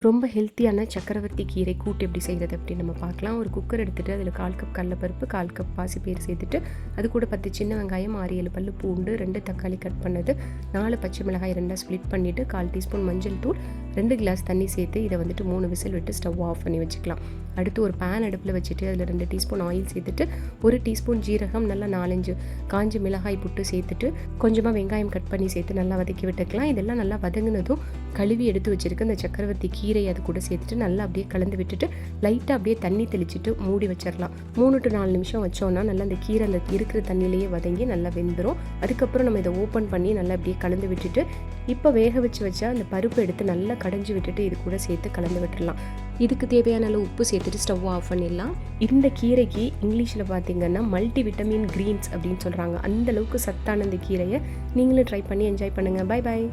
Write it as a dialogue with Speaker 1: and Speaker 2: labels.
Speaker 1: ரொம்ப ஹெல்த்தியான சக்கரவர்த்தி கீரை கூட்டு எப்படி செய்கிறது அப்படின்னு நம்ம பார்க்கலாம். ஒரு குக்கர் எடுத்துகிட்டு அதில் 1/4 கப் கடலைப்பருப்பு, 1/4 கப் பாசிப்பயிறு சேர்த்துட்டு அது கூட 10 சின்ன வெங்காயம், 6-7 பல்லு பூண்டு, 2 தக்காளி கட் பண்ணது, 4 பச்சை மிளகாய் 2 ஸ்ப்ளிட் பண்ணிவிட்டு 1/4 டீஸ்பூன் மஞ்சள் தூள், 2 கிளாஸ் தண்ணி சேர்த்து இதை வந்துட்டு 3 விசில் விட்டு ஸ்டவ் ஆஃப் பண்ணி வச்சுக்கலாம். அடுத்து ஒரு பேன் அடுப்பில் வச்சுட்டு அதில் 2 டீஸ்பூன் ஆயில் சேர்த்துட்டு 1 டீஸ்பூன் ஜீரகம், நல்லா 4-5 காஞ்ச மிளகாய் புட்டு சேர்த்துட்டு கொஞ்சமாக வெங்காயம் கட் பண்ணி சேர்த்து நல்லா வதக்கி விட்டுக்கலாம். இதெல்லாம் நல்லா வதங்கினதும் கழுவி எடுத்து வச்சுருக்க இந்த சக்கரவர்த்தி கீரை அது கூட சேர்த்துட்டு நல்லா அப்படியே கலந்து விட்டுட்டு லைட்டாக அப்படியே தண்ணி தெளிச்சுட்டு மூடி வச்சிடலாம். 3 to 4 நிமிஷம் வச்சோன்னா நல்லா அந்த கீரை அந்த இருக்கிற தண்ணியிலேயே வதங்கி நல்லா வெந்துடும். அதுக்கப்புறம் நம்ம இதை ஓப்பன் பண்ணி நல்லா அப்படியே கலந்து விட்டுட்டு இப்போ வேக வச்சா அந்த பருப்பு எடுத்து நல்லா கடைஞ்சி விட்டுட்டு இது கூட சேர்த்து கலந்து விட்டுடலாம். இதுக்கு தேவையான அளவு உப்பு சேர்த்துட்டு ஸ்டவ் ஆஃப் பண்ணிடலாம். இந்த கீரைக்கு இங்கிலீஷில் பார்த்தீங்கன்னா மல்டி விட்டமின் கிரீன்ஸ் அப்படின்னு சொல்கிறாங்க. அந்தளவுக்கு சத்தான இந்த கீரையை நீங்களும் ட்ரை பண்ணி என்ஜாய் பண்ணுங்கள். Bye bye.